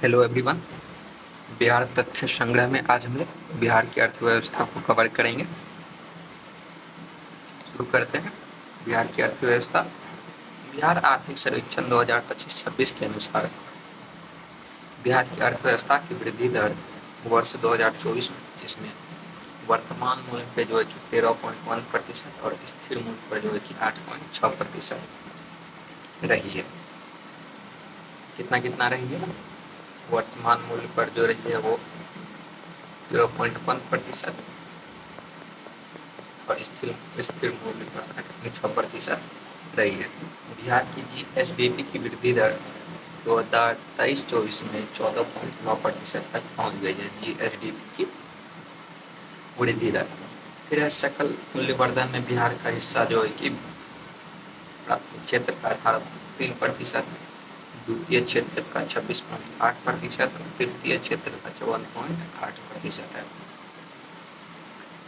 Hello everyone. Bihar तथ्य संग्रह में आज हम लोग बिहार की अर्थव्यवस्था को कवर करेंगे। शुरू करते हैं। बिहार की अर्थव्यवस्था। बिहार आर्थिक सर्वेक्षण 2025-26 के अनुसार बिहार की अर्थव्यवस्था की वृद्धि दर वर्ष 2024-25 में वर्तमान मूल्य पे जो है कि 13.1% और स्थिर मूल्य पर जो है कि 8.6% रही है। कितना कितना रही है? वर्तमान मूल्य पर जो रही है वो 0.1% और स्थिर मूल्य पर 8.6% रही है। बिहार की जीएसडीपी की वृद्धि दर 2023-24 में 14.9% तक पहुंच गई है। जीएसडीपी की वृद्धि दर। फिर है सकल मूल्यवर्धन में बिहार का हिस्सा जो है कि प्राथमिक क्षेत्र का 18.3%, द्वितीय क्षेत्र का 26.8% और तृतीय क्षेत्र का 54.8% है।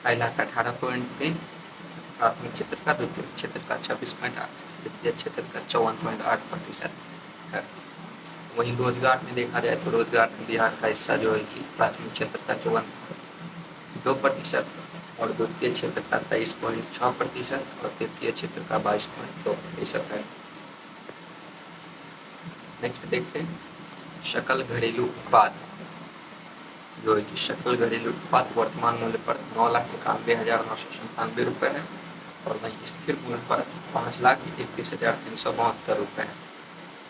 पहला का 18.3, प्राथमिक क्षेत्र का, द्वितीय क्षेत्र का 26.8, तृतीय क्षेत्र का 54.8% है। वहीं रोजगार में देखा जाए तो रोजगार में बिहार का हिस्सा जो है कि प्राथमिक क्षेत्र का 54.2% और द्वितीय क्षेत्र का 23.6% और तृतीय क्षेत्र का 22.2% है। नेक्स्ट देखते हैं सकल घरेलू उत्पाद जो है कि सकल घरेलू उत्पाद वर्तमान मूल्य पर 9,91,997 रुपये है और वहीं स्थिर मूल्य पर 5,31,372 रुपये है।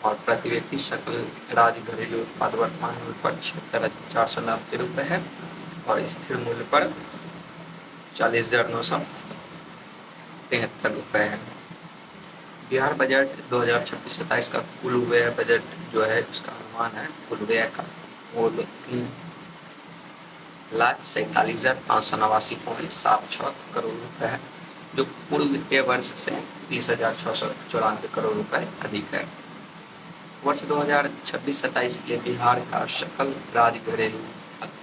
और प्रति व्यक्ति सकल राज्य घरेलू उत्पाद वर्तमान मूल्य पर 76,490 रुपये है और स्थिर मूल्य पर 40,973 रुपये है। बिहार बजट 2026-27 का कुल व्यय बजट जो है उसका अनुमान है कुल व्यय का वो 3,47,589.76 करोड़ रुपए है, जो पूर्व वित्तीय वर्ष से 30,694 करोड़ रुपए अधिक है। वर्ष 2026-27 के लिए बिहार का सकल राज्य घरेलू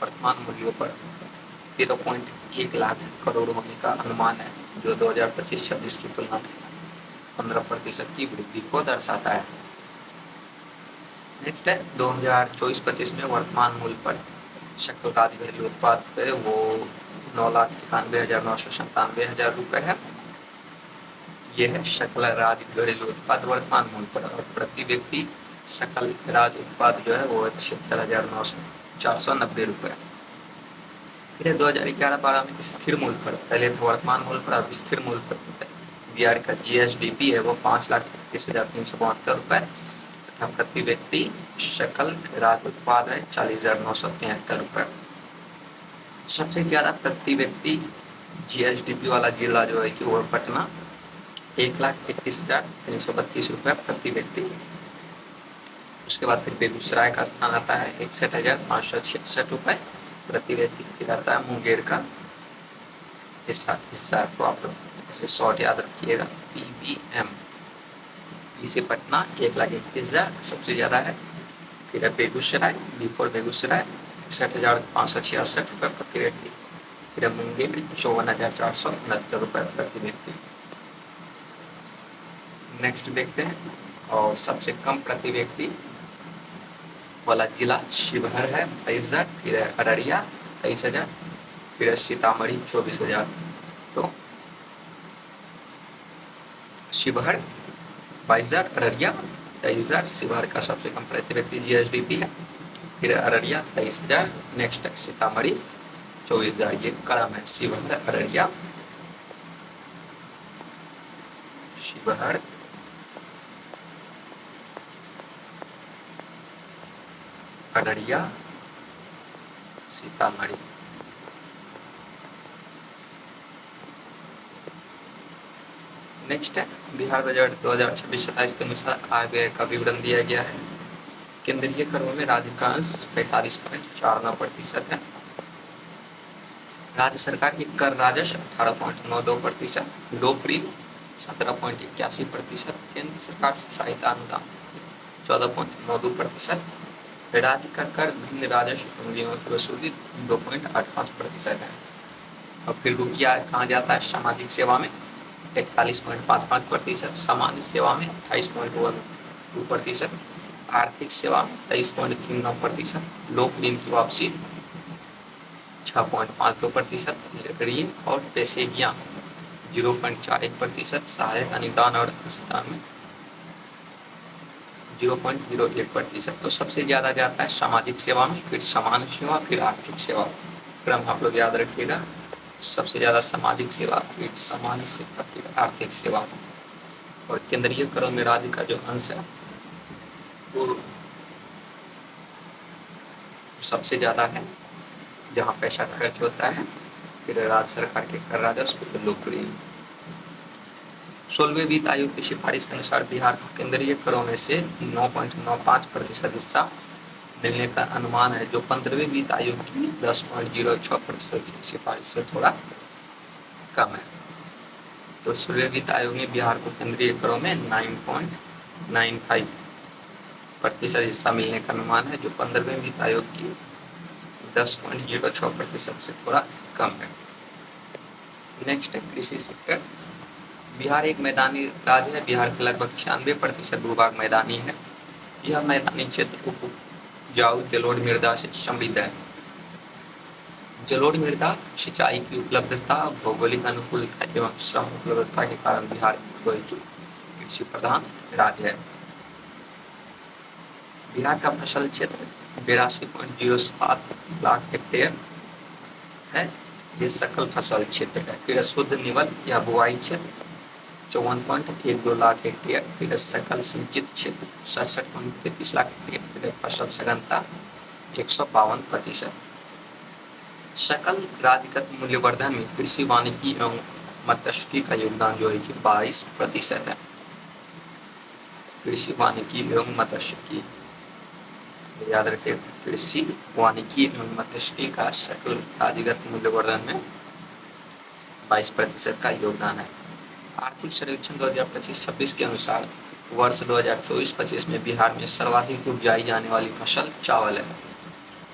वर्तमान मूल्यों पर 13.1 लाख करोड़ होने का अनुमान है, जो 2025-26 की तुलना में 15% की वृद्धि को दर्शाता है। नेक्स्ट है 2024-25 में वर्तमान मूल्य पर सकल राज्य घरेलू उत्पाद पे वो 9,91,997 रुपये है। ये है सकल राज्य घरेलू उत्पाद वर्तमान मूल्य पर और प्रति व्यक्ति सकल राज्य उत्पाद जो है वो 76,490 रुपये। फिर 2011-12 में स्थिर मूल्य पर, पहले था वर्तमान मूल्य पर, अब स्थिर मूल्य पर बिहार का जीएसडीपी है वो 5,31,372 रुपये तथा प्रति व्यक्ति सकल राज्य उत्पाद है 40,973 रुपये। सबसे ज्यादा प्रति व्यक्ति जीएसडीपी वाला जिला जो है कि वो पटना 1,31,332 रुपये प्रति व्यक्ति। उसके बाद फिर बेगूसराय का स्थान आता है 61,566 रुपये प्रति व्यक्ति। फिर आता है मुंगेर का हिस्सा तो आप लोग इसे शॉर्ट याद रखिएगा PBM। इसे पटना 1,31,000 सबसे ज्यादा है। फिर है बेगूसराय, बिफोर बेगूसराय 61,566 रुपये प्रति व्यक्ति। फिर मुंगेर 54,469 रुपये प्रति व्यक्ति। नेक्स्ट देखते हैं और सबसे कम प्रति व्यक्ति वाला जिला शिवहर है 22,000। फिर है अररिया 23,000। फिर है सीतामढ़ी 24,000। तो शिवहर 22,000, अररिया 23,000। शिवहर का सबसे कम प्रति व्यक्ति जीएसडीपी है। फिर अररिया 23,000। नेक्स्ट है सीतामढ़ी 24,000। ये क्रम है शिवहर, अररिया, शिवहर, अररिया, सीतामढ़ी। नेक्स्ट है बिहार बजट 2026-27 के अनुसार आय व्यय का विवरण दिया गया है। केंद्रीय करों में राज्य का अंश 45.49% है। राज्य सरकार की कर राजस्व 18.92%, लोकऋण 17.81%, केंद्र सरकार से सहायता अनुदान 14.92%। राज्य का कर भिन्न राजस्व पंजीयों की वसूली 2.85% है। और फिर रुपया कहाँ जाता है? सामाजिक सेवा में 41.55%, सामान्य सेवा में 28.12%, आर्थिक सेवा में 23.39%, लोक ऋण की वापसी 6.52%, ऋण और पेशेगियाँ 0.41%, सहायक अनुदान और अनुदान में 0.01%। तो सबसे ज्यादा जाता है सामाजिक सेवा में, फिर सामान्य सेवा, फिर आर्थिक सेवा। क्रम आप लोग याद रखिएगा, सबसे ज्यादा सामाजिक सेवा, फिर सामान्य सेवा, फिर आर्थिक सेवा। और केंद्रीय करों में राज्य का जो अंश है वो सबसे ज्यादा है, जहाँ पैसा खर्च होता है, फिर राज्य सरकार के कर राजस्व, लोकप्रिय। 16वें वित्त आयोग की सिफारिश के अनुसार बिहार को केंद्रीय करों में से 9.95% हिस्सा मिलने का अनुमान है, जो 15वें वित्त आयोग की 10.06% की सिफारिश से थोड़ा कम है। तो 16वें वित्त आयोग ने बिहार को केंद्रीय करों में 9.95% हिस्सा मिलने का अनुमान है, जो 15वें वित्त आयोग की 10.06% से थोड़ा कम है। नेक्स्ट है कृषि सेक्टर। बिहार एक मैदानी राज्य है। बिहार के लगभग 96% भूभाग मैदानी है। यह मैदानी क्षेत्र उपजाऊ जलोढ़ मृदा से समृद्ध है। जलोढ़ मृदा, सिंचाई की उपलब्धता, भौगोलिक अनुकूलता एवं श्रम उपलब्धता के कारण बिहार कृषि प्रधान राज्य है। बिहार का फसल क्षेत्र 82.07 लाख हेक्टेयर है। ये सकल फसल क्षेत्र है। फिर शुद्ध निवल या बुआई क्षेत्र 54.12 लाख हेक्टेयर। फिर सकल सिंचित क्षेत्र 67.33 लाख हेक्टेयर। फिर फसल सघनता 152%। सकल राज्यगत मूल्यवर्धन में कृषि, वानिकी एवं मत्स्यिकी का योगदान जो है कि 22% है। कृषि, वानिकी एवं मत्स्यिकी याद रखिए, कृषि, वानिकी एवं मत्स्यिकी का सकल राज्यगत मूल्यवर्धन में 22% का योगदान है। आर्थिक सर्वेक्षण 2025-26 के अनुसार वर्ष 2024-25 में बिहार में सर्वाधिक उपजाई जाने वाली फसल चावल है।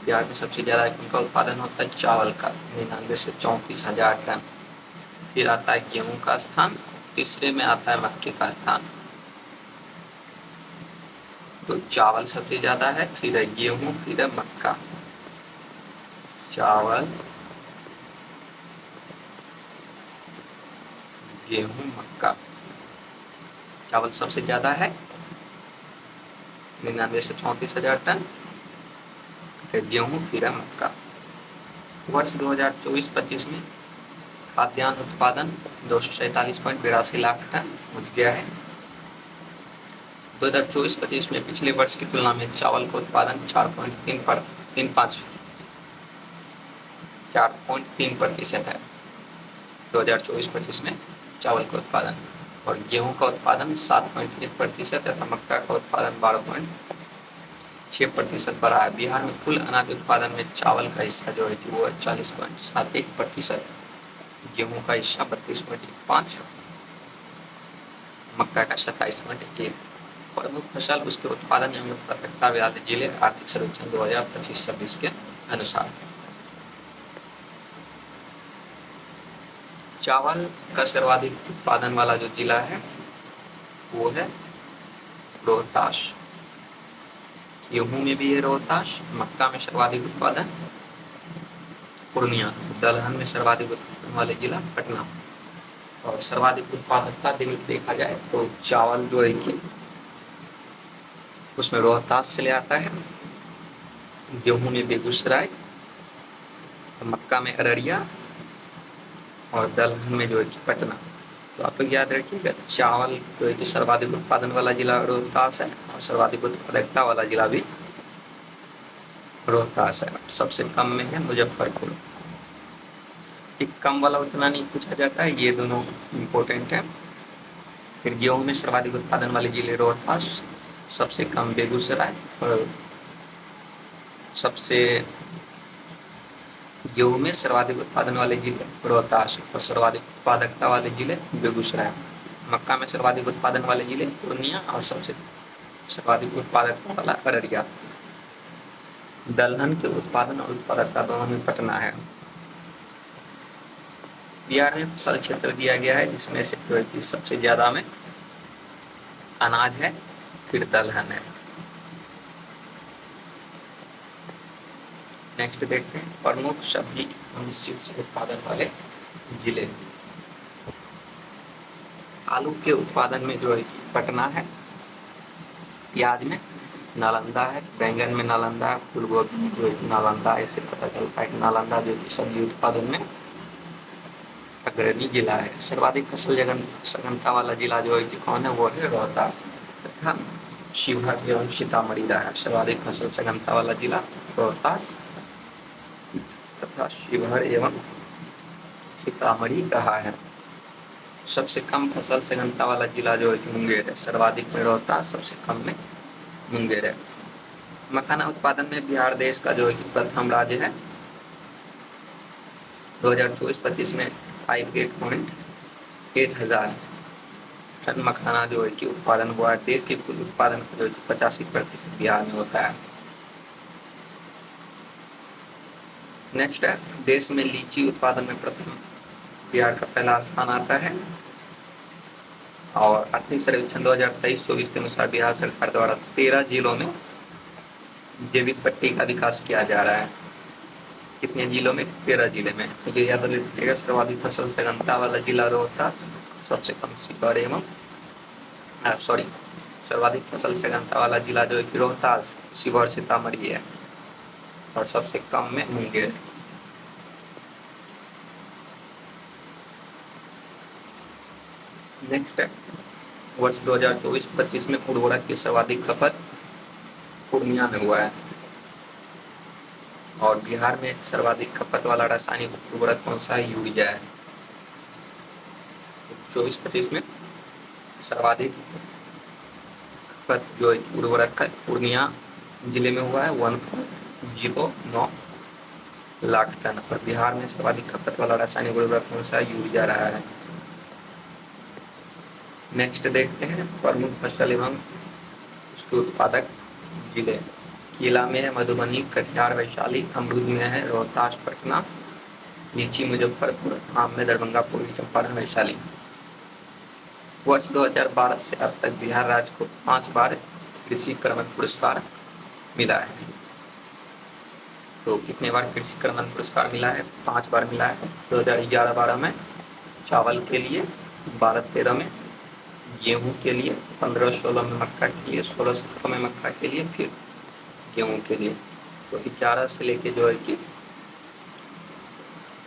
बिहार में सबसे ज्यादा इनका उत्पादन होता है चावल का, 99 से 34,000 टन। फिर आता है गेहूं का स्थान, तीसरे में आता है मक्के का स्थान। तो चावल सबसे ज्यादा है, फिर है गेहूं, फिर है मक्का। चावल, गेहूं, मक्का। चावल सबसे ज्यादा है 99 से 34,000 टन, फिर गेहूं, फिर है मक्का। वर्ष 2024-25 में खाद्यान्न उत्पादन 247.82 लाख टन पहुंच गया है। 2024-25 में पिछले वर्ष की तुलना में चावल का उत्पादन 4.3% है 2024-25 में चावल का उत्पादन, और गेहूं का उत्पादन 7.1% तथा मक्का का उत्पादन 12.6% बढ़ा है। बिहार में कुल अनाज उत्पादन में चावल का हिस्सा जो है कि वो 40.71%, गेहूं का हिस्सा 32.15, मक्का का 27.1। प्रमुख फसल, उसके उत्पादन एवं उत्पादकता वाले जिले आर्थिक सर्वेक्षण 2025-26 के अनुसार। चावल का सर्वाधिक उत्पादन वाला जो जिला है वो है रोहतास। गेहूं में भी है रोहतास, मक्का में सर्वाधिक उत्पादन पूर्णिया, दलहन में सर्वाधिक उत्पादन वाले जिला पटना। और सर्वाधिक उत्पादकता देखा जाए तो चावल जो है कि उसमें रोहतास चले आता है, गेहूं में बेगूसराय, मक्का में अररिया और दलहन में जो है कि पटना। तो आप लोग याद रखिएगा, चावल जो है कि सर्वाधिक उत्पादन वाला जिला रोहतास है और सर्वाधिक उत्पादकता वाला जिला भी रोहतास है। सबसे कम में है मुजफ्फरपुर। एक कम वाला उतना नहीं पूछा जाता है, ये दोनों इम्पोर्टेंट है। फिर गेहूं में सर्वाधिक उत्पादन वाले जिले रोहतास, सबसे कम बेगूसराय, और सबसे गेहूं में सर्वाधिक उत्पादन वाले जिले रोहतास और सर्वाधिक उत्पादकता वाले जिले बेगूसराय। मक्का में सर्वाधिक उत्पादन वाले जिले पूर्णिया और सबसे सर्वाधिक उत्पादकता वाला अररिया। दलहन के उत्पादन और उत्पादकता दोनों में पटना है। बिहार में फसल क्षेत्र दिया गया है जिसमें से जो है कि सबसे ज्यादा में अनाज है, फिर दलहन है। नेक्स्ट देखते हैं प्रमुख सब्जी एवं शीर्ष उत्पादन वाले जिले। आलू के उत्पादन में जो है कि पटना है, प्याज में नालंदा है, बैंगन में नालंदा है, फूलगोभी में जो है कि नालंदा है। इससे पता चलता है कि नालंदा जो है कि सब्जी उत्पादन में अग्रणी जिला है। सर्वाधिक फसल सघनता वाला जिला जो है कि कौन है, वो है रोहतास तथा शिवहर एवं सीतामढ़ी रहा है। सर्वाधिक फसल सघनता वाला जिला रोहतास तथा शिवहर एवं सीतामढ़ी रहा है। सबसे कम फसल सघनता वाला जिला जो है कि मुंगेर है। सर्वाधिक में रोहतास, सबसे कम में मुंगेर है। मखाना उत्पादन में बिहार देश का जो है कि प्रथम राज्य है। 2024-25 में 58.8 हजार टन मखाना जो है कि उत्पादन हुआ है। देश के कुल उत्पादन का जो है 85% बिहार में होता है। नेक्स्ट है, देश में लीची उत्पादन में प्रथम बिहार का पहला स्थान आता है। और आर्थिक सर्वेक्षण 2023-24 के अनुसार बिहार सरकार द्वारा 13 जिलों में जैविक पट्टी का विकास किया जा रहा है। कितने जिलों में? 13 जिले में। तो याद रखिएगा, सर्वाधिक फसल सघनता वाला जिला रोहतास, सबसे कम शिवहर एवं सर्वाधिक फसल सघनता वाला जिला जो है कि रोहतास, शिवहर, सीतामढ़ी है और सबसे कम में मुंगेर। नेक्स्ट है, वर्ष 2024-25 में उर्वरक की सर्वाधिक खपत पूर्णिया में हुआ है। और बिहार में सर्वाधिक खपत वाला रासायनिक उर्वरक कौन सा है? यूरिया है। 24-25 में सर्वाधिक खपत जो उर्वरक का पूर्णिया जिले में हुआ है 1.09 लाख टन। और बिहार में सर्वाधिक खपत वाला रासायनिक उर्वरक कौन सा है? यूरिया रहा है। नेक्स्ट देखते हैं प्रमुख फसल एवं उसके उत्पादक जिले। केला में है मधुबनी, कटिहार, वैशाली। अमरूद में है रोहतास, पटना। लीची मुजफ्फरपुर। आम में दरभंगा, पूर्वी चंपारण, वैशाली। वर्ष 2012 से अब तक बिहार राज्य को 5 बार कृषि कर्मण पुरस्कार मिला है। तो कितने बार कृषि कर्मण पुरस्कार मिला है? 5 बार मिला है। 2011-12 में चावल के लिए, 12-13 में गेहूं के लिए, 15-16 में मक्का के लिए, 16-17 में मक्का के लिए, फिर गेहूं के लिए। तो 11 से लेके जो है कि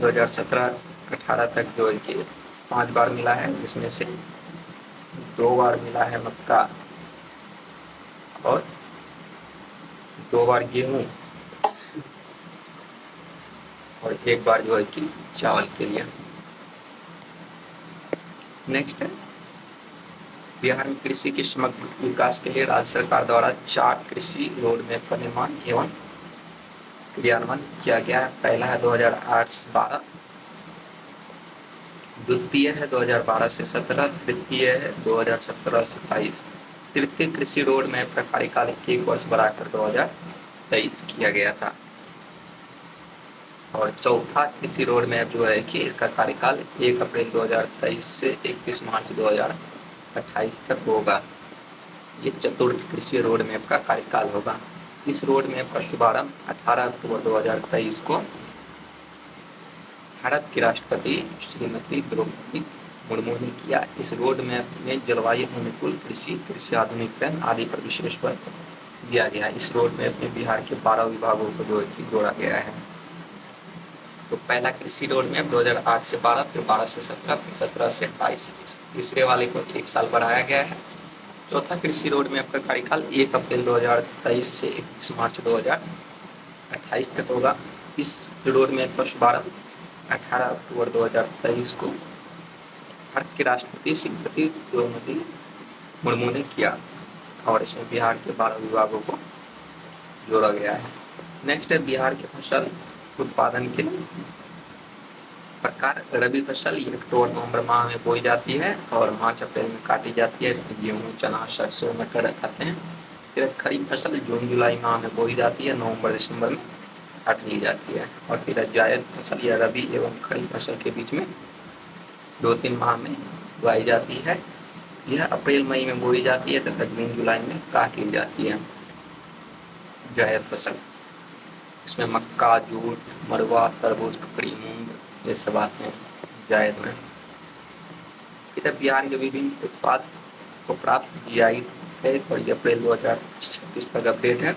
2017-18 तक जो है कि 5 बार मिला है, जिसमें से 2 बार मिला है मक्का और 2 बार गेहूं और 1 बार जो है कि चावल के लिए। नेक्स्ट है, बिहार में कृषि के समग्र विकास के लिए राज्य सरकार द्वारा 4 कृषि रोड मैप का निर्माण एवं क्रियान्वयन किया गया है। पहला है 2008-12, द्वितीय है 2012 से 17, तृतीय है 2017 से 22। तृतीय कृषि रोड मैप का कार्यकाल 1 वर्ष बढ़ाकर 2023 किया गया था। और चौथा कृषि रोड मैप जो है कि इसका कार्यकाल 1 अप्रैल 2023 से 31 मार्च 2028 तक होगा। ये चतुर्थ कृषि रोड मैप का कार्यकाल होगा। इस रोड मैप का शुभारंभ 18 अक्टूबर 2023 को भारत की राष्ट्रपति श्रीमती द्रौपदी मुर्मू ने किया। इस रोड मैप में जलवायु अनुकूल कृषि, कृषि आधुनिकीकरण आदि पर विशेष बल दिया गया है। इस रोड मैप में बिहार के 12 विभागों को जो है जोड़ा गया है। तो पहला कृषि रोड मैप 2008 से 12, फिर 12 से 17, फिर 17 से 22। तीसरे वाले को 1 साल बढ़ाया गया है। चौथा कृषि रोड मैप का कार्यकाल 1 अप्रैल 2023 से 31 मार्च 2028 तक होगा। इस रोड मैप का शुभारंभ 18 अक्टूबर 2023 को भारत के राष्ट्रपति श्रीमती द्रौपदी मुर्मू ने किया और इसमें बिहार के 12 विभागों को जोड़ा गया है। नेक्स्ट है बिहार के फसल उत्पादन के प्रकार। रबी फसल ये अक्टूबर-नवंबर माह में बोई जाती है और मार्च-अप्रैल में काटी जाती है। इसमें गेहूँ, चना, सरसों, मटर आते हैं। फिर खरीफ फसल जून-जुलाई माह में बोई जाती है, नवंबर-दिसंबर में काट ली जाती है। और फिर जायद फसल या रबी एवं खरीफ फसल के बीच में 2-3 माह में उगाई जाती है। यह अप्रैल-मई में बोई जाती है तथा जून-जुलाई में काट ली जाती है जायद फसल। इसमें मक्का, जूट, मरवा, तरबूज, ककड़ी, मूंग ये सब आते हैं जायद में। इधर बिहार के विभिन्न उत्पाद को प्राप्त जीआई है और ये अप्रैल 2026 तक अपडेट है।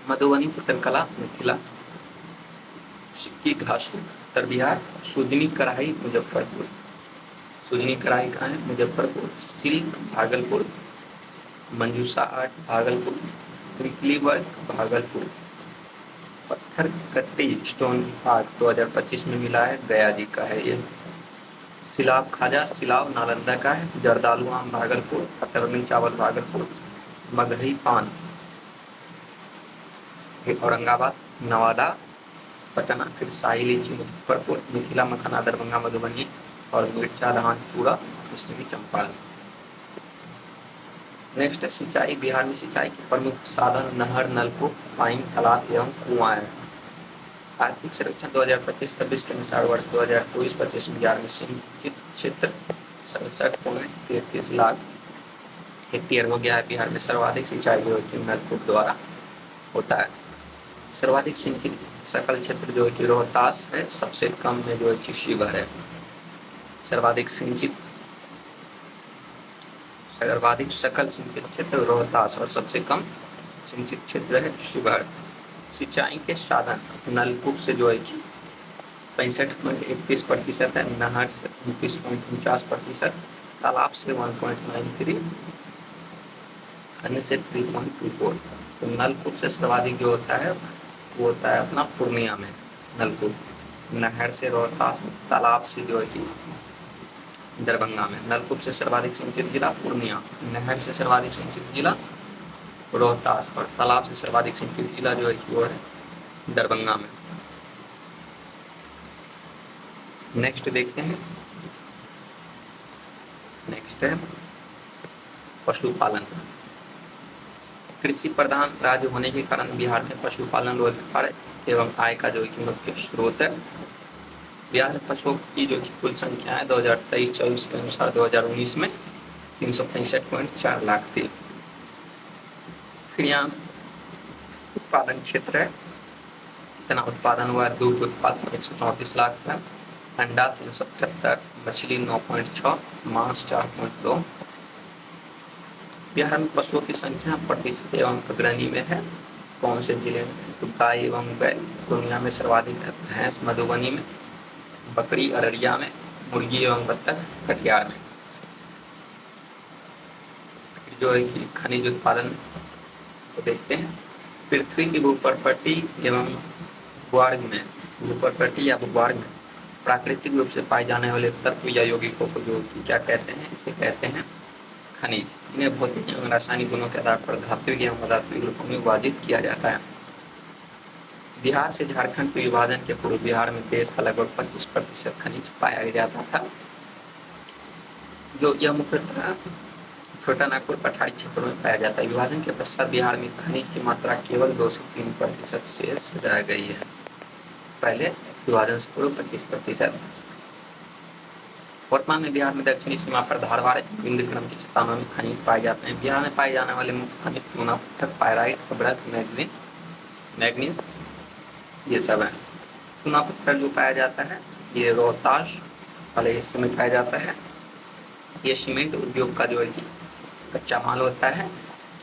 मधुबनी, चित्रकला, मिथिला, सिक्की घास उत्तर बिहार, सुजनी कढ़ाई मुजफ्फरपुर। सुजनी कढ़ाई कहाँ है? मुजफ्फरपुर। सिल्क भागलपुर, मंजूषा आर्ट भागलपुर, क्रिकली वर्क भागलपुर। पत्थर कट्टी स्टोन आर्ट 2025 में मिला है, गया जी का है ये। सिलाव खाजा सिलाव नालंदा का है। जर्दालू आम भागलपुर, कतरनी चावल भागलपुर, मगही पान औरंगाबाद, नवादा पटना, फिर शाही लीची मुजफ्फरपुर, मिथिला मखाना दरभंगा मधुबनी और मिर्चा धान चूड़ा पश्चिमी चंपारण। नेक्स्ट है सिंचाई। बिहार में सिंचाई के प्रमुख साधन नहर, नलकूप, पाइन, तालाब एवं कुआं है। आर्थिक सर्वेक्षण 2025-26 के अनुसार वर्ष 2024-25 में बिहार में सिंचित क्षेत्र 67.33 लाख हेक्टेयर हो गया है। बिहार में सर्वाधिक सिंचाई जो है कि नलकूप द्वारा होता है। सर्वाधिक सिंचित सकल क्षेत्र जो है कि रोहतास है, सबसे कम में जो है कि शिवहर है। सर्वाधिक सकल सिंचित क्षेत्र रोहतास और सबसे कम सिंचित क्षेत्र है शिवहर। सिंचाई के साधन नलकूप से जो है कि 65.31% है, नहर से 29.49%, तालाब से 1.93, अन्य से 3.24। तो नलकूप से सर्वाधिक जो होता है वो होता है अपना पूर्णिया में नलकूप, नहर से रोहतास में, तालाब से जो है कि दरभंगा में। नलकूप से सर्वाधिक सिंचित जिला पूर्णिया, नहर से सर्वाधिक सिंचित जिला रोहतास और तालाब से सर्वाधिक सिंचित जिला जो है कि वो है दरभंगा में। नेक्स्ट देखते हैं। नेक्स्ट है पशुपालन। कृषि प्रधान राज्य होने के कारण बिहार में पशुपालन रोजगार एवं आय का जो कि मुख्य स्रोत है। बिहार में पशुओं की जो कि कुल संख्या है 2023-24 के अनुसार 2019 में 365.4 लाख थी। फिर यहाँ उत्पादन क्षेत्र है, कितना उत्पादन हुआ है? दूध उत्पादन 134 लाख है, अंडा 377, मछली 9.6, मांस 4.2। बिहार में पशुओं की संख्या प्रतिशत एवं अग्रणी में है। कौन से जिले में? तो गाय एवं बैल पूर्णिया में सर्वाधिक है, भैंस मधुबनी में, बकरी अररिया में, मुर्गी एवं बत्तख कटिहार में। जो है कि खनिज उत्पादन को देखते हैं। पृथ्वी की भूपर्पटी एवं भूभाग में, भूपर्पटी या भूभाग में प्राकृतिक रूप से पाए जाने वाले तत्व या यौगिकों को जो क्या कहते हैं? इसे कहते हैं खनिज। इन्हें भौतिक एवं रासायनिक गुणों के आधार पर धात्विक एवं अधात्विक रूपों में विभाजित किया जाता है। बिहार से झारखंड के विभाजन के पूर्व बिहार में देश का लगभग 25% खनिज पाया जाता था, जो यह मुख्यतः छोटा नागपुर पठारी क्षेत्रों में पाया जाता है। विभाजन के पश्चात बिहार में खनिज की मात्रा केवल 2 से 3% शेष रह गई है। पहले विभाजन से पूर्व 25%। वर्तमान में बिहार में दक्षिणी सीमा पर धारवाड़ विंध्यक्रम की चट्टानों में खनिज पाए जाते हैं। बिहार में पाए जाने वाले मुख्य खनिज चूना पत्थर, पायराइट, अभ्रक, मैग्नीज ये सब है। चूना पत्थर जो पाया जाता है ये रोहतास वाले हिस्से में पाया जाता है। ये सीमेंट उद्योग का जो है कि कच्चा माल होता है।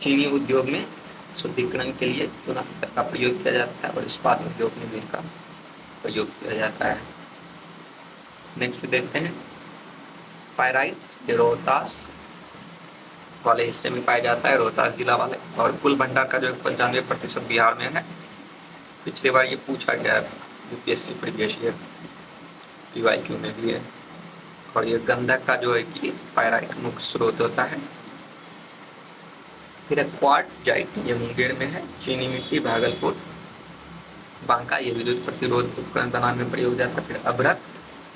चीनी उद्योग में शुद्धिकरण के लिए चूना पत्थर का प्रयोग किया जाता है और इस्पात उद्योग में भी इनका प्रयोग किया जाता है। नेक्स्ट देखते हैं पायराइट। रोहतास वाले हिस्से में पाया जाता है, रोहतास जिला वाले। और कुल भंडार का जो 95% बिहार में है। पिछली बार ये पूछा गया है यूपीएससी प्रीवियस ईयर पीवाईक्यू में भी है। और ये गंधक का जो है कि पायराइट मुख्य स्रोत होता है। फिर क्वार्टजाइट ये मुंगेर में है। चीनी मिट्टी भागलपुर, बांका ये विद्युत प्रतिरोध उपकरण बनाने में प्रयोग जाता है। फिर अभ्रक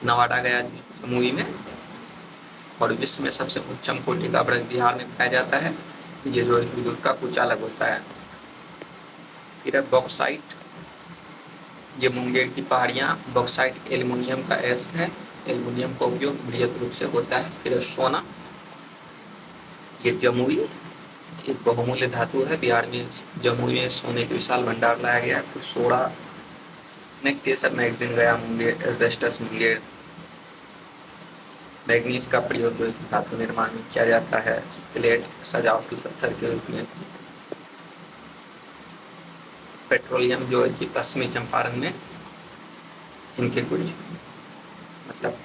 नवादा गया जमुई में। और विश्व में सबसे उच्चम कोटि का अभ्रक बिहार में पाया जाता है। ये जो विद्युत का कुछ अलग होता है। फिर बॉक्साइट ये मुंगेर की पहाड़ियाँ। बॉक्साइट एल्युमिनियम का एस्क है। एल्युमिनियम का उपयोग बृहद रूप से होता है। फिर सोना ये जमुई एक बहुमूल्य धातु है। बिहार में जमुई में सोने के विशाल भंडार लाया गया है। फिर सोडा, नेक्स्ट ये सब मैगजीन गया मुंगेर, एस्बेस्टस मुंगेर। मैग्नीज का प्रयोग जो धातु निर्माण में किया जाता है। स्लेट सजावटी पत्थर के रूप में। पेट्रोलियम जो है कि पश्चिमी चंपारण में इनके कुछ मतलब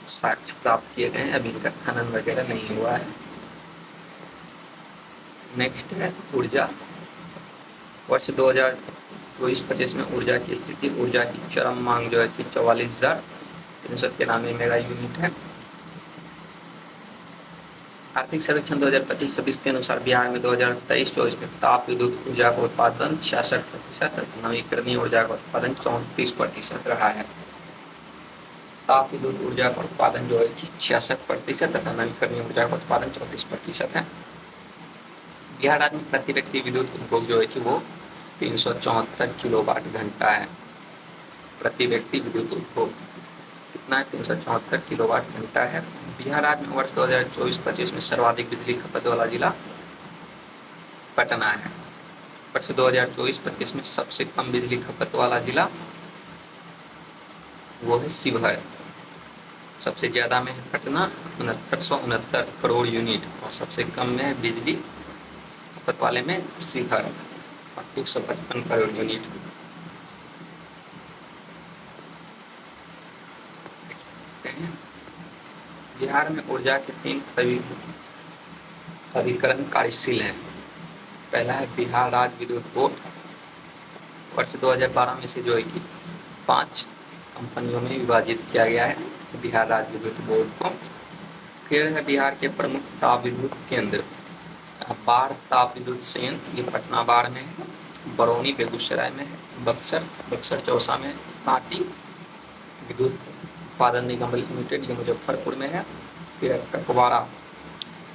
साक्ष्य प्राप्त किए गए हैं, अभी इनका खनन वगैरह नहीं हुआ है। नेक्स्ट है ऊर्जा। वर्ष 2024-25 में ऊर्जा की स्थिति। ऊर्जा की चरम मांग जो है कि 44,393 मेगा यूनिट है। आर्थिक सर्वेक्षण 2025-26 के अनुसार बिहार में 2023-24 में ताप विद्युत ऊर्जा का उत्पादन 66%, नवीकरणीय ऊर्जा का उत्पादन 34% रहा है। ताप विद्युत ऊर्जा का उत्पादन जो है कि 66% तथा नवीकरणीय ऊर्जा का उत्पादन 34% है। बिहार राज्य में प्रति व्यक्ति विद्युत उपभोग जो है कि वो 374 किलोवाट घंटा है। प्रति व्यक्ति विद्युत उपभोग कितना है? 374 किलोवाट घंटा है। बिहार राज्य में वर्ष 2024-25 में सर्वाधिक बिजली खपत वाला जिला पटना है। वर्ष 2024-25 में सबसे कम बिजली खपत वाला जिला वो है शिवहर। सबसे ज्यादा में है पटना 6969 करोड़ यूनिट, और सबसे कम में है बिजली खपत वाले में शिवहर 155 करोड़ यूनिट। बिहार में ऊर्जा के 3 अभिकरण कार्यशील हैं। पहला है बिहार राज्य विद्युत बोर्ड। वर्ष 2012 में से जो है कि 5 कंपनियों में विभाजित किया गया है बिहार राज्य विद्युत बोर्ड को। फिर है बिहार के प्रमुख ताप विद्युत केंद्र। बाढ़ ताप विद्युत संयंत्र ये पटना बाढ़ में है, बरौनी बेगूसराय में है, बक्सर चौसा में है, कांटी विद्युत उत्पादन निगम लिमिटेड ये मुजफ्फरपुर में है। फिर ककवाड़ा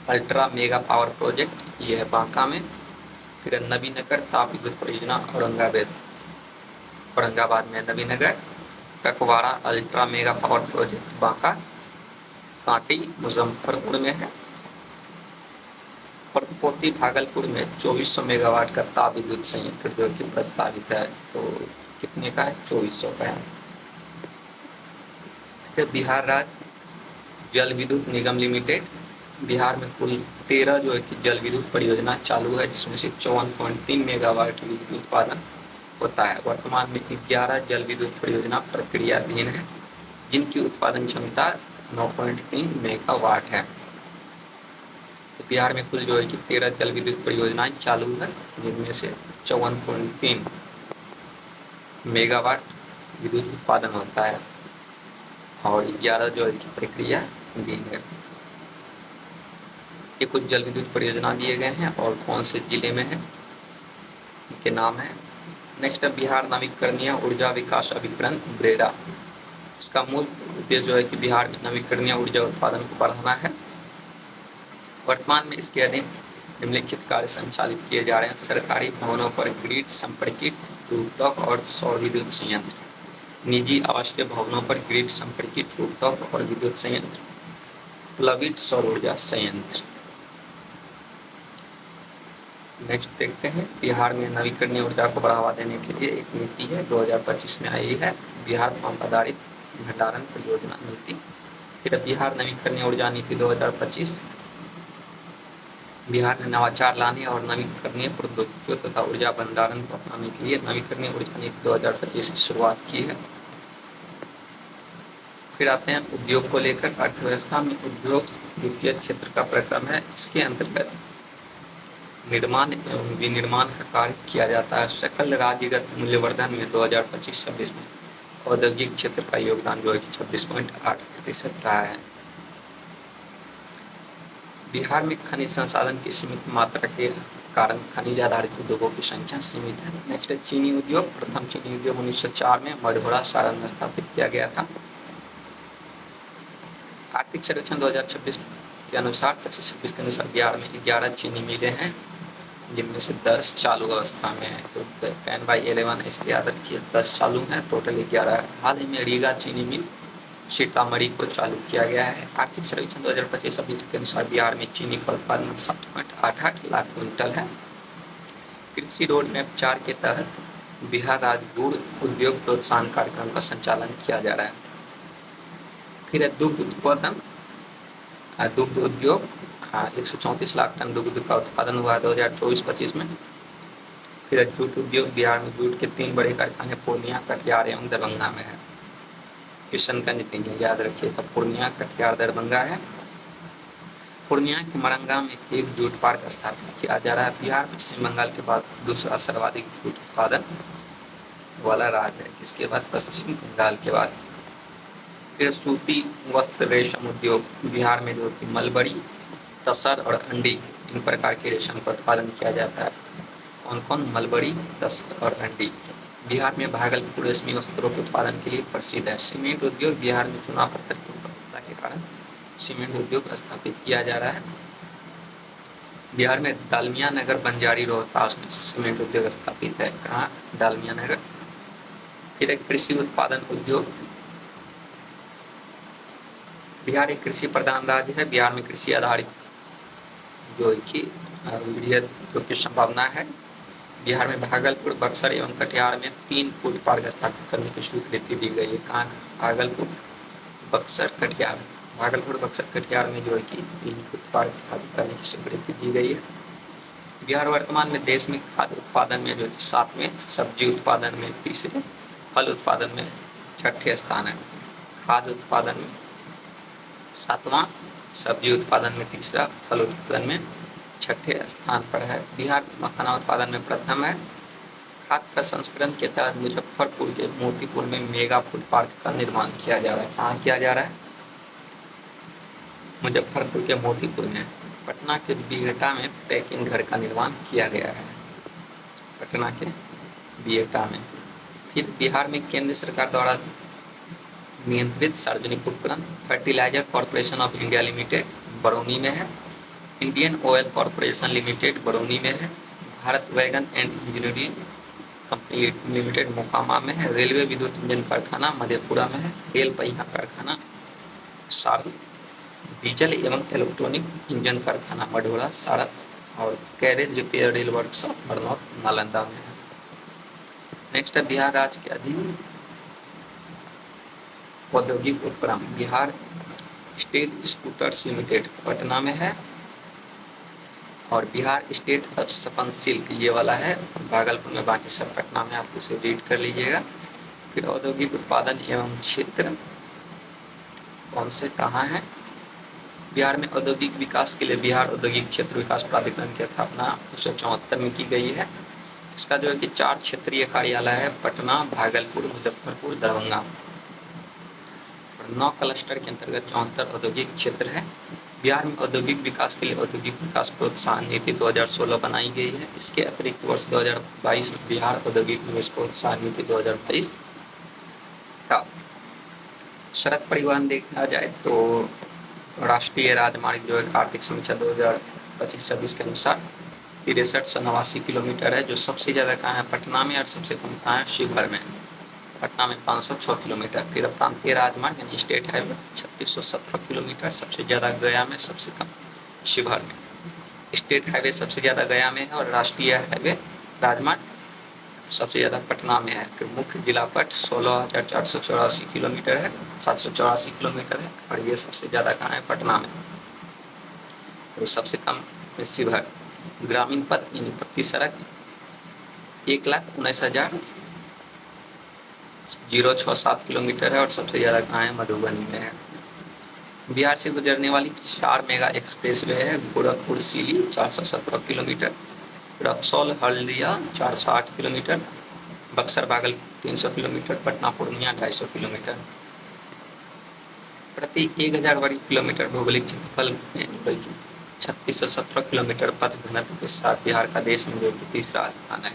अल्ट्रा मेगा पावर प्रोजेक्ट ये है बांका में। फिर नवीनगर ताप विद्युत परियोजना औरंगाबाद में। Navinagar, Kakwara ultra mega power project Banka, Kanti Muzaffarpur में है। पर्वतपोती भागलपुर में 2400 मेगावाट का ताप विद्युत संयंत्र जो कि प्रस्तावित है, तो कितने का है? 2400 का है। फिर बिहार राज्य जल विद्युत निगम लिमिटेड। बिहार में कुल 13 जो है कि जल विद्युत परियोजना चालू है, जिसमें से 54.3 मेगावाट विद्युत उत्पादन होता है। वर्तमान में 11 जल विद्युत परियोजना प्रक्रियाधीन है, जिनकी उत्पादन क्षमता 9.3 मेगावाट है। तो बिहार में कुल जो है कि 13 जल विद्युत परियोजनाएं चालू है, जिनमें से 54.3 मेगावाट विद्युत उत्पादन होता है और 11 जो है कि प्रक्रियाधीन है। ये कुछ जल विद्युत परियोजना दिए गए हैं और कौन से जिले में है इनके नाम है। नेक्स्ट है बिहार नवीकरणीय ऊर्जा विकास अभिकरण ब्रेडा। इसका मूल उद्देश्य जो है कि बिहार में नवीकरणीय ऊर्जा उत्पादन को बढ़ाना है। वर्तमान में इसके अधीन निम्नलिखित कार्य संचालित किए जा रहे हैं। सरकारी भवनों पर ग्रिड संपर्कित रूफटॉप और सौर विद्युत संयंत्र। निजी आवासीय भवनों पर ग्रिड संपर्कित रूफटॉप और विद्युत संयंत्र। प्लावित सौर ऊर्जा संयंत्र। नेक्स्ट देखते हैं, बिहार में नवीकरणीय ऊर्जा को बढ़ावा देने के लिए एक नीति है, 2025 में आई है, बिहार पंप आधारित भंडारण परियोजना नीति। फिर बिहार नवीकरणीय ऊर्जा नीति 2025। बिहार ने नवाचार लाने और नवीकरणीय प्रौद्योगिकियों तथा ऊर्जा भंडारण को अपनाने के लिए नवीकरणीय ऊर्जा नीति 2025 की शुरुआत की है। फिर आते हैं उद्योग को लेकर। अर्थव्यवस्था में उद्योग द्वितीय क्षेत्र का प्रक्रम है। इसके अंतर्गत निर्माण एवं विनिर्माण का कार्य किया जाता है। सकल राज्यगत मूल्यवर्धन में 2025-26 में औद्योगिक क्षेत्र का योगदान जो है कि 26.8% रहा है। बिहार में खनिज संसाधन की सीमित मात्रा के कारण खनिज आधारित उद्योगों की संख्या सीमित है। नेक्स्ट है चीनी उद्योग। प्रथम चीनी उद्योग 1904 में मढ़ौरा सारण में स्थापित किया गया था। आर्थिक सर्वेक्षण 2026 के अनुसार 25-26 के अनुसार बिहार में 11 चीनी मिलें हैं, जिनमें से 10 चालू अवस्था में है। तो 10/11 इसकी आदत की 10 चालू हैं, टोटल 11 है। हाल ही में रीगा चीनी मिल सीतामढ़ी को चालू किया गया है। आर्थिक सर्वेक्षण 2025-26 के अनुसार बिहार में चीनी का उत्पादन 7.88 लाख क्विंटल है। कृषि रोड मैप 4 के तहत बिहार राज्य गुड़ उद्योग प्रोत्साहन कार्यक्रम का संचालन किया जा रहा है। फिर है दुग्ध उत्पादन, दुग्ध उद्योग 134 लाख टन दुग्ध का उत्पादन हुआ 2024-25 में। फिर है जूट उद्योग, बिहार में जूट के 3 बड़े कारखाने पूर्णिया, कटिहार एवं दरभंगा में है। किशनगंज नहीं है, याद रखिएगा, पूर्णिया, कटिहार, दरभंगा है। पूर्णिया के मरंगा में एक जूट पार्क स्थापित किया जा रहा है। बिहार पश्चिम बंगाल के बाद दूसरा सर्वाधिक जूट उत्पादन वाला राज्य है। इसके बाद पश्चिम बंगाल के बाद फिर सूती वस्त्र रेशम उद्योग, बिहार में जो कि मलबरी, तसर और अंडी इन प्रकार के रेशम का उत्पादन किया जाता है। कौन कौन? मलबरी, तसर और अंडी। बिहार में भागलपुर रेशमी वस्त्रों के उत्पादन के लिए प्रसिद्ध है। सीमेंट उद्योग, बिहार में चुनाव पत्थर की उपलब्धता के कारण सीमेंट उद्योग स्थापित किया जा रहा है। बिहार में डालमिया नगर, बंजारी, रोहतास में सीमेंट उद्योग स्थापित है। कहाँ? डालमिया नगर। फिर एक कृषि उत्पादन उद्योग, बिहार एक कृषि प्रधान राज्य है। बिहार में कृषि आधारित जो कि जो की संभावना है। बिहार में भागलपुर, बक्सर एवं कटिहार में 3 फूड पार्क स्थापित करने की स्वीकृति दी गई है। कहाँ? भागलपुर, बक्सर, कटिहार। भागलपुर, बक्सर, कटिहार में जो है कि 3 फूड पार्क स्थापित करने की स्वीकृति दी गई है। बिहार वर्तमान में देश में खाद्य उत्पादन में जो 7वें, सब्जी उत्पादन में 3रे, फल उत्पादन में 6ठे स्थान है। खाद्य उत्पादन में 7वां, सब्जी उत्पादन में 3रा, फल उत्पादन में 6ठे स्थान पर है। बिहार मखाना उत्पादन में प्रथम है। खाद्य प्रसंस्करण के तहत मुजफ्फरपुर के मोतीपुर में मेगा फूड पार्क का निर्माण किया जा रहा है। कहाँ किया जा रहा है? मुजफ्फरपुर के मोतीपुर में। पटना के बिहटा में पैकिंग घर का निर्माण किया गया है। पटना के बिहटा में। फिर बिहार में केंद्र सरकार द्वारा नियंत्रित सार्वजनिक उपक्रम fertiliser corporation of India limited Barauni में है। Indian oil corporation limited Barauni में है। Bharat wagon and engineering company limited Mokama में है। रेलवे विद्युत इंजन कारखाना मधेपुरा में है। रेल पहिया कारखाना सारण, डीजल एवं इलेक्ट्रॉनिक इंजन कारखाना मढ़ौरा सारण और carriage repair rail workshop Barnaut Nalanda में है। नेक्स्ट है बिहार राज्य के अधीन औद्योगिक उपक्रम, Bihar state scooters limited Patna में है और बिहार स्टेट स्पन सिल्क ये वाला है भागलपुर में, बाकी सब पटना में। आप उसे रीड कर लीजिएगा। फिर औद्योगिक उत्पादन एवं क्षेत्र कौन से कहाँ है? बिहार में औद्योगिक विकास के लिए बिहार औद्योगिक क्षेत्र विकास प्राधिकरण की स्थापना 1974 में की गई है। इसका जो है कि 4 क्षेत्रीय कार्यालय है, पटना, भागलपुर, मुजफ्फरपुर, दरभंगा। 9 क्लस्टर के अंतर्गत 74 औद्योगिक क्षेत्र है। बिहार में औद्योगिक विकास के लिए औद्योगिक विकास प्रोत्साहन नीति 2016 बनाई गई है। इसके अतिरिक्त वर्ष 2022 में बिहार औद्योगिक निवेश प्रोत्साहन नीति 2022 का सड़क परिवहन देखा जाए तो राष्ट्रीय राजमार्ग जो है आर्थिक समीक्षा 2025-26 के अनुसार 6389 किलोमीटर है, जो सबसे ज़्यादा कहाँ है? पटना में, और सबसे कम कहाँ है? शिवहर में। पटना में 506 किलोमीटर। फिर प्रांतीय राजमार्ग यानी स्टेट हाईवे 3617 किलोमीटर, सबसे ज़्यादा गया में, सबसे कम शिवहर में। स्टेट हाईवे सबसे ज़्यादा गया में है और राष्ट्रीय हाईवे राजमार्ग सबसे ज़्यादा पटना में है। फिर मुख्य जिला पथ 16,484 किलोमीटर है, 784 किलोमीटर है और ये सबसे ज़्यादा कहाँ है? पटना में। और सबसे कम में शिवहर। ग्रामीण पथ यानी पक्की सड़क 1,19,067 किलोमीटर है और सबसे ज़्यादा कहाँ है? मधुबनी में है। बिहार से गुजरने वाली 4 मेगा एक्सप्रेस वे है, गोरखपुर सीली 417 kilometre, Raxaul Haldia 408 kilometre, Buxar Bhagalpur 300 kilometre, Patna Purnia 250 kilometre. प्रति 1000 वर्ग किलोमीटर भौगोलिक क्षेत्रफल में 3617 किलोमीटर पथ घनत्व के साथ बिहार का देश में जो कि 3रा स्थान है।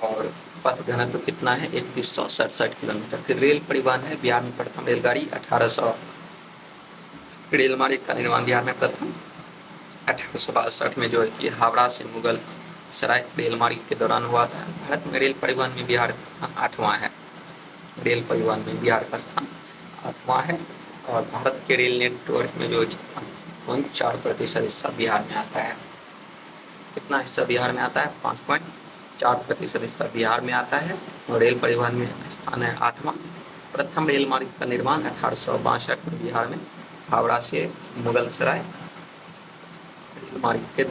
और पथ घनत्व कितना है? 3167 किलोमीटर। फिर रेल परिवहन है, बिहार में प्रथम रेलगाड़ी 1800 रेल मार्ग का निर्माण बिहार में प्रथम 1862 में जो है कि हावड़ा से मुगल सराय रेल मार्ग के दौरान हुआ था। भारत में रेल परिवहन में बिहार 8वां है। रेल परिवहन में बिहार का स्थान 8वां है और भारत के रेल नेटवर्क में जो 5.4% हिस्सा बिहार में आता है। कितना हिस्सा बिहार में आता है? 5.4% हिस्सा बिहार में आता है और रेल परिवहन में स्थान है 8वां। प्रथम रेल मार्ग का निर्माण 1862 में बिहार में हावड़ा से मुगलसराय रेल मार्ग के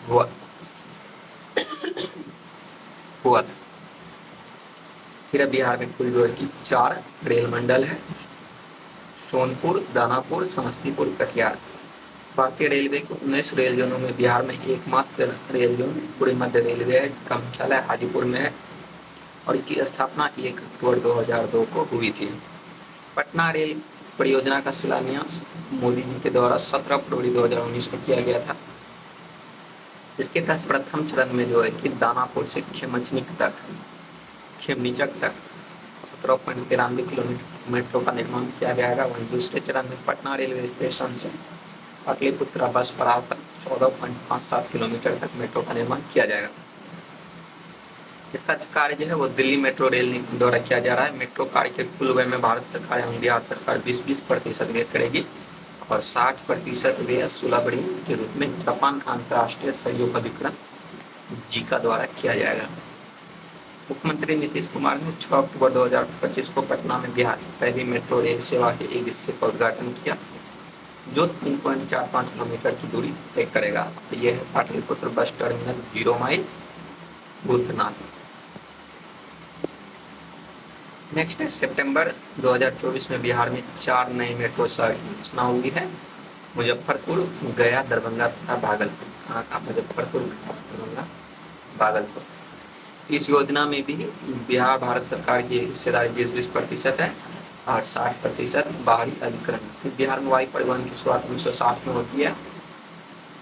हुआ था। फिर बिहार में कुल जो है कि 4 रेल मंडल है, सोनपुर, दानापुर, समस्तीपुर, कटिहार। भारतीय रेलवे के 19 रेल जोनों में बिहार में एकमात्र रेल जोन पूर्वी मध्य रेलवे है, जिसका मुख्यालय हाजीपुर में है और इसकी स्थापना 1 अक्टूबर 2002 को हुई थी। पटना रेल परियोजना का शिलान्यास मोदी जी के द्वारा 17 फरवरी 2019 को किया गया था। इसके तहत प्रथम चरण में जो है कि दानापुर से खेमनीचक तक 17.93 किलोमीटर मेट्रो का निर्माण किया जाएगा। वहीं दूसरे चरण में पटना रेलवे स्टेशन से पाटलिपुत्रा बस पड़ाव तक 14.57 किलोमीटर तक मेट्रो का निर्माण किया जाएगा। इसका कार्य जो है वो दिल्ली मेट्रो रेल निगम द्वारा किया जा रहा है। मेट्रो कार्य के कुल व्यय में भारत सरकार एवं बिहार सरकार 20% व्यय करेगी और 60% व्यय सुलभ ऋण के रूप में जापान अंतर्राष्ट्रीय सहयोग अभिकरण जीका द्वारा किया जाएगा। मुख्यमंत्री नीतीश कुमार ने 6 अक्टूबर 2025 को पटना में बिहार की पहली मेट्रो रेल सेवा के एक हिस्से का उद्घाटन किया, जो 3.45 किलोमीटर की दूरी तय करेगा। यह है Pataliputra bus terminal 0 mile Bhootnath. Next है सितंबर 2024 में बिहार में 4 नए मेट्रो शहर की घोषणा हुई है, मुजफ्फरपुर, गया, दरभंगा तथा भागलपुर। कहाँ का? मुजफ्फरपुर, दरभंगा, भागलपुर। इस योजना में भी बिहार भारत सरकार की हिस्सेदारी 20% है और 60% बाहरी अधिग्रहण। बिहार में वायु परिवहन की शुरुआत 1960 में होती है।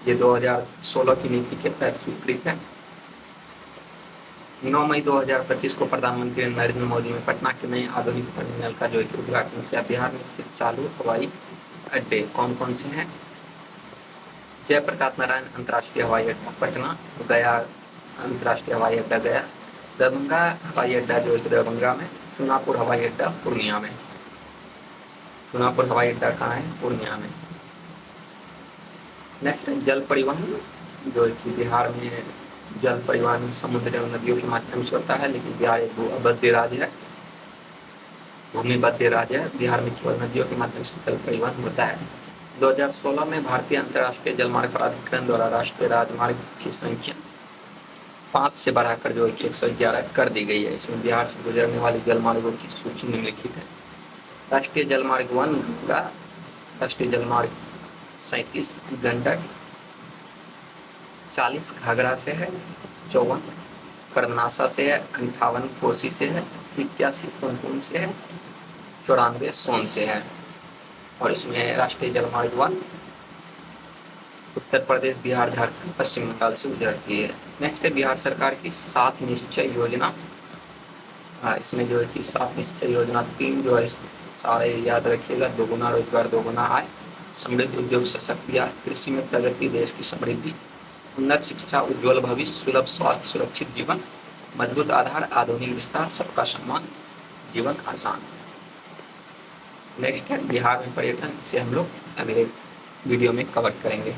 ये 2016 की नीति के तहत स्वीकृत है। 9 मई 2025 को प्रधानमंत्री नरेंद्र मोदी ने पटना के नए आधुनिक टर्मिनल का जो उद्घाटन किया। बिहार में स्थित चालू हवाई अड्डे कौन कौन से हैं? जयप्रकाश नारायण अंतर्राष्ट्रीय हवाई अड्डा पटना, गया अंतर्राष्ट्रीय हवाई अड्डा गया, दरभंगा हवाई अड्डा जो है दरभंगा में, चुनापुर हवाई अड्डा पूर्णिया में। चुनापुर हवाई अड्डा कहाँ है? पूर्णिया में। नेक्स्ट जल परिवहन, जो कि बिहार में जल परिवहन समुद्र एवं नदियों के माध्यम से होता है, लेकिन बिहार एक भूमध्य राज्य है, भूमिबद्ध राज्य है। बिहार में केवल नदियों के माध्यम से जल परिवहन होता है। 2016 में भारतीय अंतर्राष्ट्रीय जलमार्ग प्राधिकरण द्वारा राष्ट्रीय राजमार्ग की संख्या 5 से बढ़ाकर जो 111 कर दी गई है। इसमें बिहार से गुजरने वाले जलमार्गों की सूची निम्नलिखित है। राष्ट्रीय जलमार्ग 1 गंगा, राष्ट्रीय जलमार्ग 37 गंडक, 40 घाघरा से है, 54 कर्मनासा से है, 58 कोसी से है, 81 पुनपुन से है, 94 सोन से है। और इसमें राष्ट्रीय जलमार्ग 1 उत्तर प्रदेश, बिहार, झारखंड, पश्चिम बंगाल से गुजरती है। नेक्स्ट है बिहार सरकार की 7 निश्चय योजना। इसमें जो है कि 7 निश्चय योजना 3 जो है सारे याद रखिएगा। दोगुना रोजगार, दोगुना आय, समृद्ध उद्योग, सशक्त बिहार, कृषि में प्रगति, देश की समृद्धि, उन्नत शिक्षा, उज्ज्वल भविष्य, सुलभ स्वास्थ्य, सुरक्षित जीवन, मजबूत आधार, आधुनिक विस्तार, सबका सम्मान, जीवन आसान। नेक्स्ट है बिहार में पर्यटन, इसे हम लोग अगले वीडियो में कवर करेंगे।